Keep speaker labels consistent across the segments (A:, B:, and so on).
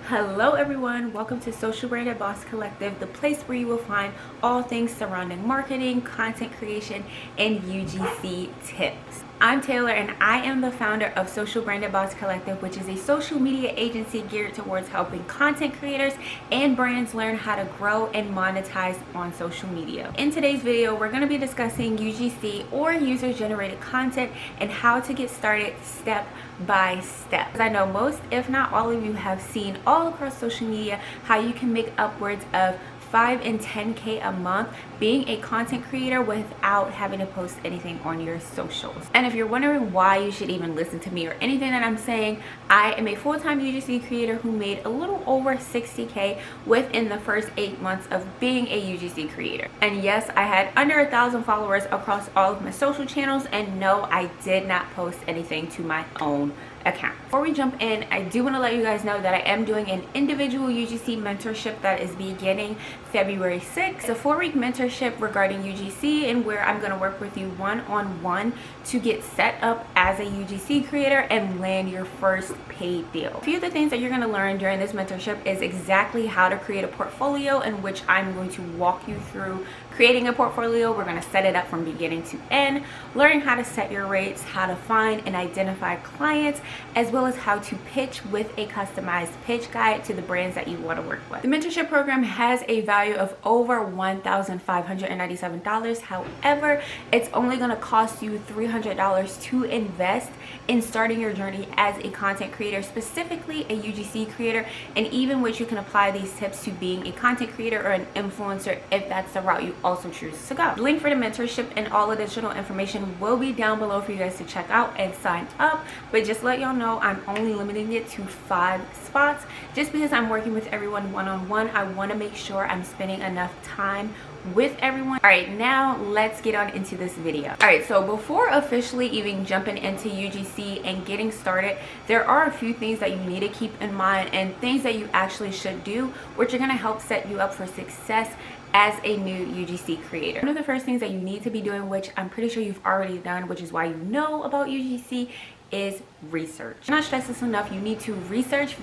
A: Hello everyone, welcome to Social Branded Boss Collective, the place where you will find all things surrounding marketing, content creation, and UGC tips. I'm Taylor and I am the founder of Social Branded Boss Collective, which is a social media agency geared towards helping content creators and brands learn how to grow and monetize on social media. In today's video, we're going to be discussing UGC or user-generated content and how to get started step by step. As I know most, if not all of you, have seen all across social media how you can make upwards of 5 and 10K a month being a content creator without having to post anything on your socials. And if you're wondering why you should even listen to me or anything that I'm saying, I am a full-time UGC creator who made a little over 60K within the first 8 months of being a UGC creator. And yes, I had under 1,000 followers across all of my social channels, and no, I did not post anything to my own account. Before we jump in, I do want to let you guys know that I am doing an individual UGC mentorship that is beginning February 6th. It's a 4-week mentorship regarding UGC, and where I'm going to work with you one-on-one to get set up as a UGC creator and land your first paid deal. A few of the things that you're going to learn during this mentorship is exactly how to create a portfolio, in which I'm going to walk you through creating a portfolio. We're going to set it up from beginning to end, learning how to set your rates, how to find and identify clients, as well as how to pitch with a customized pitch guide to the brands that you want to work with. The mentorship program has a value of over $1,597. However, it's only going to cost you $300 to invest in starting your journey as a content creator, specifically a UGC creator, and even which you can apply these tips to being a content creator or an influencer if that's the route you also choose to go. The link for the mentorship and all additional information will be down below for you guys to check out and sign up. But just let y'all know, I'm only limiting it to 5 spots just because I'm working with everyone one-on-one. I want to make sure I'm spending enough time with everyone. All right, now let's get on into this video. All right, so before officially even jumping into UGC and getting started, there are a few things that you need to keep in mind and things that you actually should do, which are going to help set you up for success as a new UGC creator. One of the first things that you need to be doing, which I'm pretty sure you've already done, which is why you know about UGC, is research. I cannot stress this enough. You need to research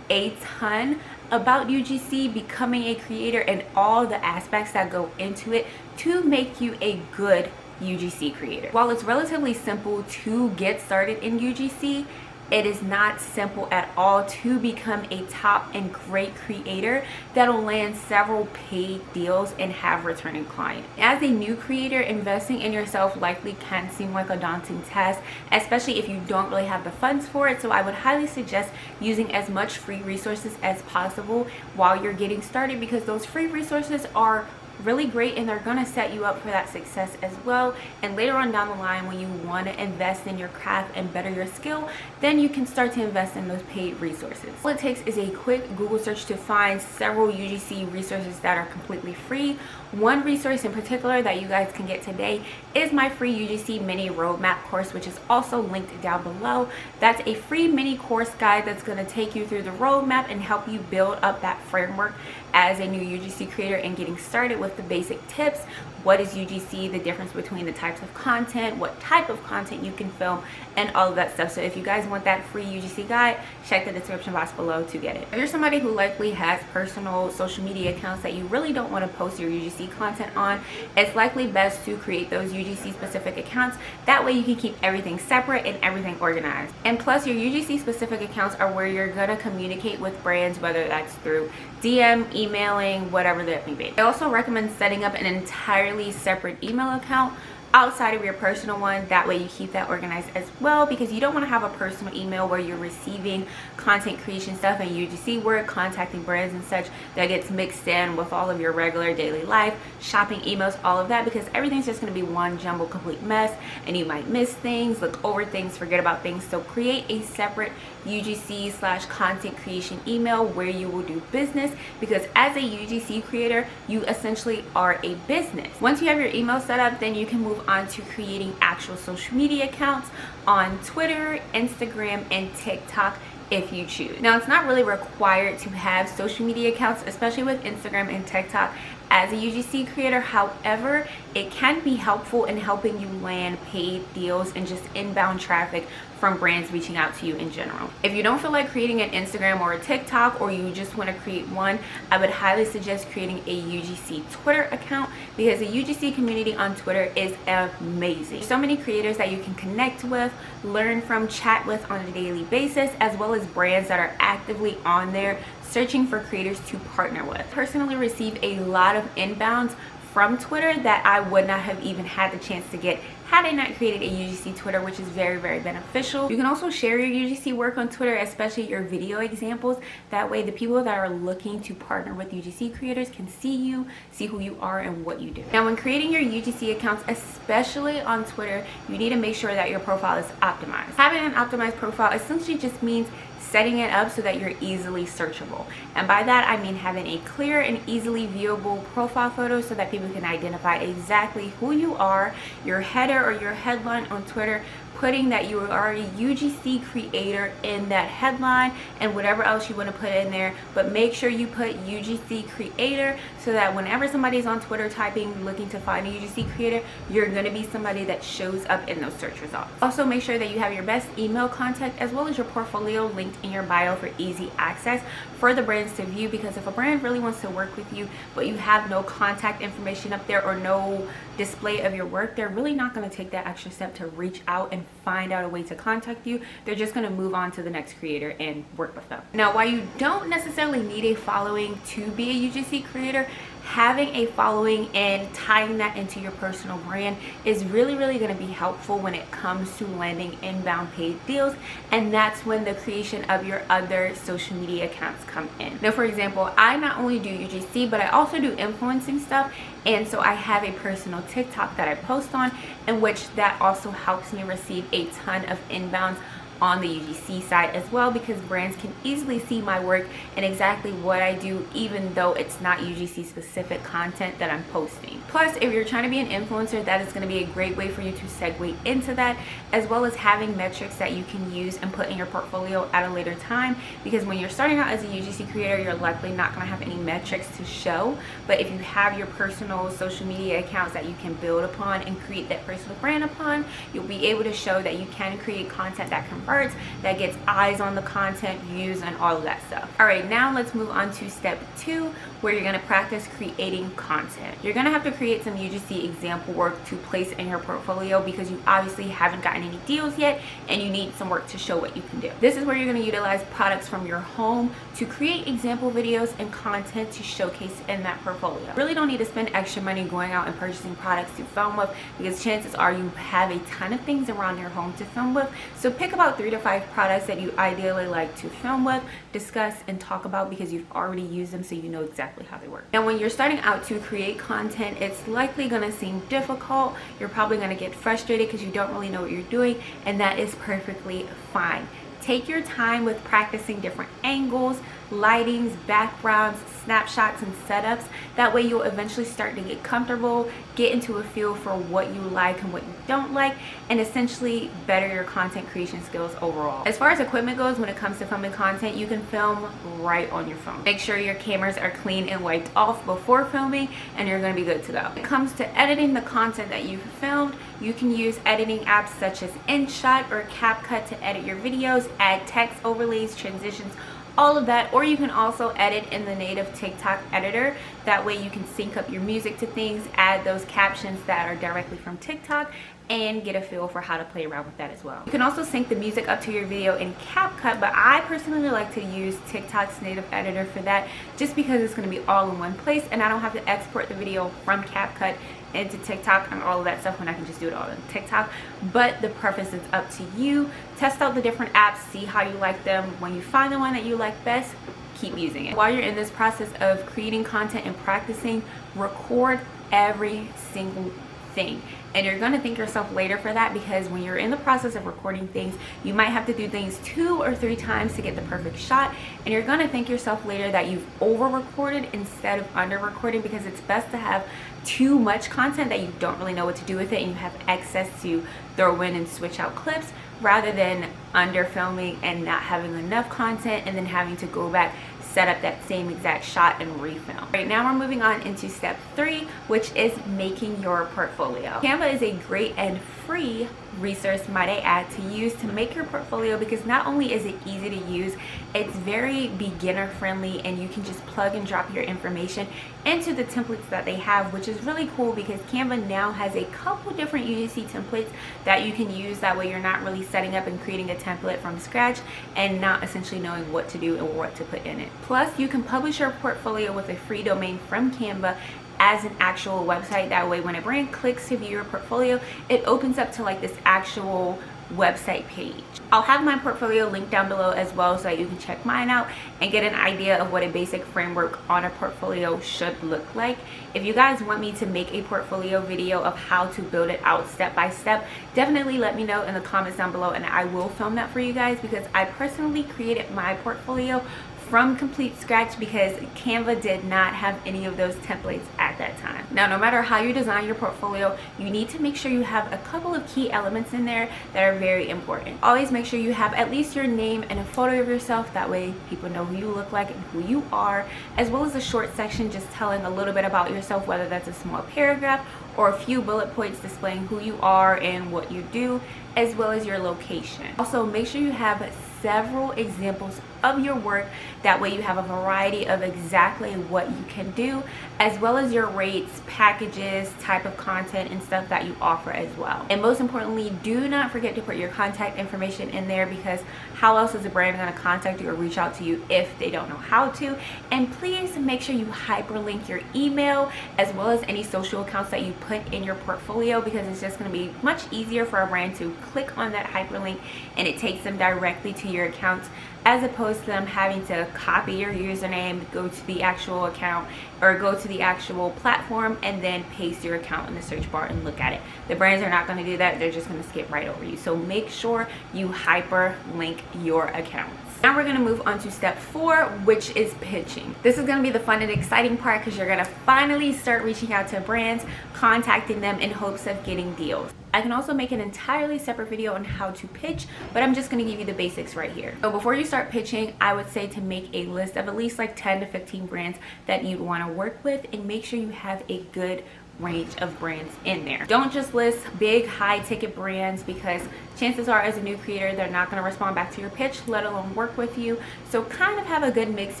A: a ton about UGC, becoming a creator, and all the aspects that go into it to make you a good UGC creator. While it's relatively simple to get started in UGC, it is not simple at all to become a top and great creator that'll land several paid deals and have returning clients. As a new creator, investing in yourself likely can seem like a daunting task, especially if you don't really have the funds for it. So I would highly suggest using as much free resources as possible while you're getting started, because those free resources are really great and they're going to set you up for that success as well. And later on down the line, when you want to invest in your craft and better your skill, then you can start to invest in those paid resources. All it takes is a quick Google search to find several UGC resources that are completely free. One resource in particular that you guys can get today is my free UGC mini roadmap course, which is also linked down below. That's a free mini course guide that's going to take you through the roadmap and help you build up that framework as a new UGC creator and getting started with the basic tips. What is UGC, the difference between the types of content, what type of content you can film, and all of that stuff. So if you guys want that free UGC guide, check the description box below to get it. If you're somebody who likely has personal social media accounts that you really don't want to post your UGC content on, it's likely best to create those UGC specific accounts. That way you can keep everything separate and everything organized. And plus, your UGC specific accounts are where you're gonna communicate with brands, whether that's through DM, emailing, whatever that may be. I also recommend setting up an entirely separate email account outside of your personal one. That way you keep that organized as well, because you don't want to have a personal email where you're receiving content creation stuff and UGC work, contacting brands and such, that gets mixed in with all of your regular daily life, shopping emails, all of that, because everything's just going to be one jumbled complete mess and you might miss things, look over things, forget about things. So create a separate UGC/content creation email where you will do business, because as a UGC creator, you essentially are a business. Once you have your email set up, then you can move on to creating actual social media accounts on Twitter, Instagram, and TikTok if you choose. Now, it's not really required to have social media accounts, especially with Instagram and TikTok, as a UGC creator. However, it can be helpful in helping you land paid deals and just inbound traffic from brands reaching out to you in general. If you don't feel like creating an Instagram or a TikTok, or you just want to create one, I would highly suggest creating a UGC Twitter account, because the UGC community on Twitter is amazing. So many creators that you can connect with, learn from, chat with on a daily basis, as well as brands that are actively on there searching for creators to partner with. I personally receive a lot of inbounds from Twitter that I would not have even had the chance to get had I not created a UGC Twitter, which is very, very beneficial. You can also share your UGC work on Twitter, especially your video examples. That way the people that are looking to partner with UGC creators can see you, see who you are and what you do. Now, when creating your UGC accounts, especially on Twitter, you need to make sure that your profile is optimized. Having an optimized profile essentially just means setting it up so that you're easily searchable. And by that, I mean having a clear and easily viewable profile photo so that people can identify exactly who you are, your header or your headline on Twitter, putting that you are a UGC creator in that headline and whatever else you want to put in there. But make sure you put UGC creator so that whenever somebody's on Twitter typing looking to find a UGC creator, you're going to be somebody that shows up in those search results. Also, make sure that you have your best email contact as well as your portfolio linked in your bio for easy access for the brands to view, because if a brand really wants to work with you but you have no contact information up there or no display of your work, they're really not going to take that extra step to reach out and find out a way to contact you. They're just going to move on to the next creator and work with them. Now, while you don't necessarily need a following to be a UGC creator, having a following and tying that into your personal brand is really going to be helpful when it comes to landing inbound paid deals. And that's when the creation of your other social media accounts come in. Now, for example, I not only do UGC, but I also do influencing stuff. And so I have a personal TikTok that I post on, in which that also helps me receive a ton of inbounds on the UGC side as well, because brands can easily see my work and exactly what I do, even though it's not UGC specific content that I'm posting. Plus, if you're trying to be an influencer, that is going to be a great way for you to segue into that, as well as having metrics that you can use and put in your portfolio at a later time, because when you're starting out as a UGC creator, you're likely not going to have any metrics to show. But if you have your personal social media accounts that you can build upon and create that personal brand upon, you'll be able to show that you can create content that converts, that gets eyes on the content, views, and all of that stuff. All right, now let's move on to step 2, where you're going to practice creating content. You're going to have to create some UGC example work to place in your portfolio, because you obviously haven't gotten any deals yet and you need some work to show what you can do. This is where you're going to utilize products from your home to create example videos and content to showcase in that portfolio. You really don't need to spend extra money going out and purchasing products to film with, because chances are you have a ton of things around your home to film with. So pick about 3 to 5 products that you ideally like to film with, discuss, and talk about, because you've already used them, so you know exactly how they work. And when you're starting out to create content, it's likely going to seem difficult. You're probably going to get frustrated because you don't really know what you're doing, and that is perfectly fine. Take your time with practicing different angles, lightings, backgrounds, snapshots, and setups. That way you'll eventually start to get comfortable, get into a feel for what you like and what you don't like, and essentially better your content creation skills overall. As far as equipment goes, when it comes to filming content, you can film right on your phone. Make sure your cameras are clean and wiped off before filming, and you're going to be good to go. When it comes to editing the content that you've filmed, you can use editing apps such as InShot or CapCut to edit your videos, add text overlays, transitions, all of that. Or you can also edit in the native TikTok editor. That way you can sync up your music to things, add those captions that are directly from TikTok, and get a feel for how to play around with that as well. You can also sync the music up to your video in CapCut, but I personally like to use TikTok's native editor for that, just because it's going to be all in one place and I don't have to export the video from CapCut into TikTok and all of that stuff when I can just do it all in TikTok. But the preference is up to you. Test out the different apps, see how you like them. When you find the one that you like best, keep using it. While you're in this process of creating content and practicing, record every single thing. And you're going to thank yourself later for that, because when you're in the process of recording things, you might have to do things 2 or 3 times to get the perfect shot, and you're going to thank yourself later that you've over recorded instead of under recording, because it's best to have too much content that you don't really know what to do with it and you have access to throw in and switch out clips, rather than under filming and not having enough content and then having to go back, set up that same exact shot and refilm. Right now we're moving on into step 3, which is making your portfolio. Canva is a great and free resource, might I add, to use to make your portfolio, because not only is it easy to use, it's very beginner friendly, and you can just plug and drop your information into the templates that they have, which is really cool because Canva now has a couple different UGC templates that you can use. That way you're not really setting up and creating a template from scratch and not essentially knowing what to do and what to put in it. Plus, you can publish your portfolio with a free domain from Canva as an actual website. That way when a brand clicks to view your portfolio, it opens up to like this actual website page. I'll have my portfolio linked down below as well, so that you can check mine out and get an idea of what a basic framework on a portfolio should look like. If you guys want me to make a portfolio video of how to build it out step by step, definitely let me know in the comments down below, and I will film that for you guys, because I personally created my portfolio from complete scratch because Canva did not have any of those templates at that time. Now, no matter how you design your portfolio, you need to make sure you have a couple of key elements in there that are very important. Always make sure you have at least your name and a photo of yourself. That way people know who you look like and who you are, as well as a short section just telling a little bit about yourself, whether that's a small paragraph or a few bullet points displaying who you are and what you do, as well as your location. Also, make sure you have several examples of your work. That way you have a variety of exactly what you can do, as well as your rates, packages, type of content, and stuff that you offer as well. And most importantly, do not forget to put your contact information in there, because how else is a brand going to contact you or reach out to you if they don't know how to? And please make sure you hyperlink your email as well as any social accounts that you put in your portfolio, because it's just going to be much easier for a brand to click on that hyperlink and it takes them directly to your accounts, as opposed to them having to copy your username, go to the actual account or go to the actual platform and then paste your account in the search bar and look at it. The brands are not going to do that. They're just going to skip right over you. So make sure you hyperlink your accounts. Now we're going to move on to step 4, which is pitching. This is going to be the fun and exciting part, because you're going to finally start reaching out to brands, contacting them in hopes of getting deals. I can also make an entirely separate video on how to pitch, but I'm just going to give you the basics right here. So before you start pitching, I would say to make a list of at least like 10 to 15 brands that you'd want to work with, and make sure you have a good range of brands in there. Don't just list big high ticket brands, because chances are as a new creator they're not going to respond back to your pitch, let alone work with you. So kind of have a good mix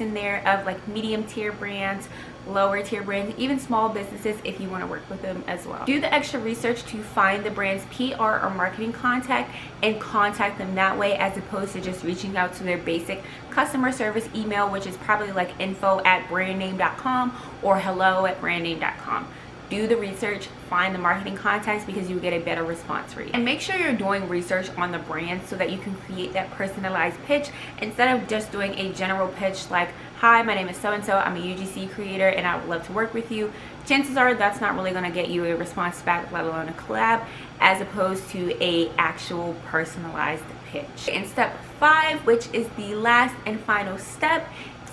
A: in there of like medium tier brands, lower tier brands, even small businesses if you want to work with them as well. Do the extra research to find the brand's PR or marketing contact and contact them that way, as opposed to just reaching out to their basic customer service email, which is probably like info@brandname.com or hello@brandname.com. Do the research, find the marketing contacts, because you get a better response rate. And make sure you're doing research on the brand so that you can create that personalized pitch, instead of just doing a general pitch like, hi, my name is so-and-so, I'm a UGC creator and I would love to work with you. Chances are that's not really going to get you a response back, let alone a collab, as opposed to a actual personalized pitch. In step 5, which is the last and final step,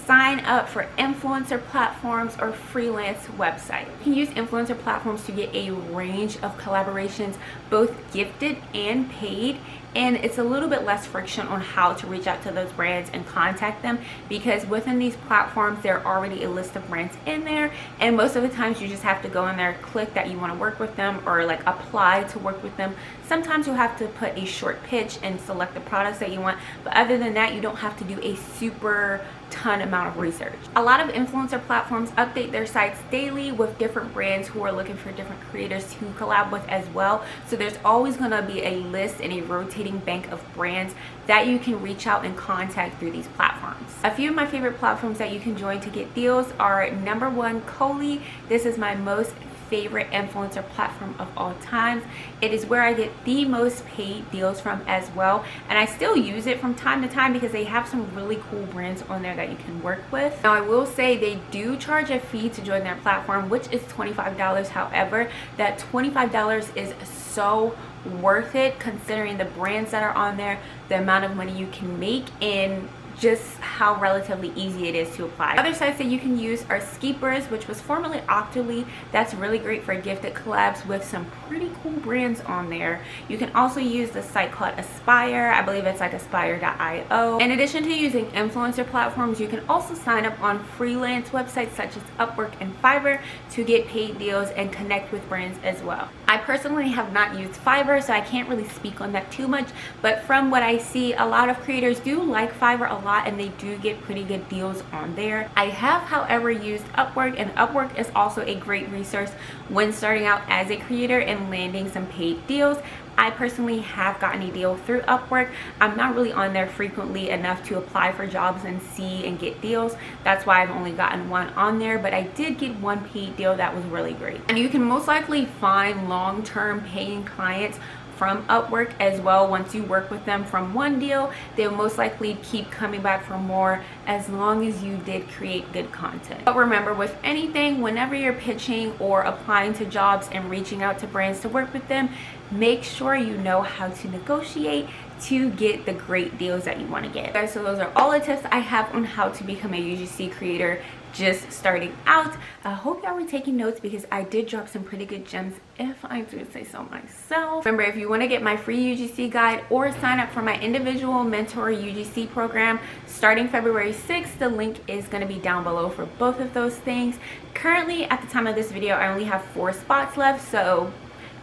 A: sign up for influencer platforms or freelance websites. You can use influencer platforms to get a range of collaborations, both gifted and paid, and it's a little bit less friction on how to reach out to those brands and contact them, because within these platforms there are already a list of brands in there, and most of the times you just have to go in there, click that you want to work with them, or like apply to work with them. Sometimes you'll have to put a short pitch and select the products that you want, but other than that you don't have to do a super ton amount of research. A lot of influencer platforms update their sites daily with different brands who are looking for different creators to collab with as well. So there's always going to be a list and a rotating bank of brands that you can reach out and contact through these platforms. A few of my favorite platforms that you can join to get deals are number 1, Coley. This is my most favorite influencer platform of all times. It is where I get the most paid deals from as well, and I still use it from time to time because they have some really cool brands on there that you can work with. Now I will say they do charge a fee to join their platform, which is $25. However, that $25 is so worth it considering the brands that are on there, the amount of money you can make in just how relatively easy it is to apply. Other sites that you can use are Skeepers, which was formerly Octoly. That's really great for gifted collabs with some pretty cool brands on there. You can also use the site called Aspire. I believe it's like aspire.io. In addition to using influencer platforms, you can also sign up on freelance websites such as Upwork and Fiverr to get paid deals and connect with brands as well. I personally have not used Fiverr, so I can't really speak on that too much, but from what I see, a lot of creators do like Fiverr a lot and they do get pretty good deals on there. I have, however, used Upwork, and Upwork is also a great resource when starting out as a creator and landing some paid deals. I personally have gotten a deal through Upwork. I'm not really on there frequently enough to apply for jobs and see and get deals. That's why I've only gotten one on there, but I did get one paid deal that was really great. And you can most likely find long-term paying clients from Upwork as well. Once you work with them from one deal, they'll most likely keep coming back for more as long as you did create good content. But remember, with anything, whenever you're pitching or applying to jobs and reaching out to brands to work with them, make sure you know how to negotiate to get the great deals that you want to get. Guys, so those are all the tips I have on how to become a UGC creator just starting out. I hope y'all were taking notes because I did drop some pretty good gems, if I do say so myself. Remember, if you want to get my free UGC guide or sign up for my individual mentor UGC program starting February 6th, the link is going to be down below for both of those things. Currently, at the time of this video, I only have 4 spots left, so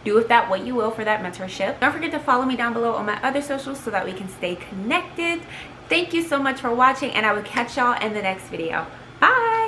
A: do with that what you will for that mentorship. Don't forget to follow me down below on my other socials so that we can stay connected. Thank you so much for watching, and I will catch y'all in the next video. Bye!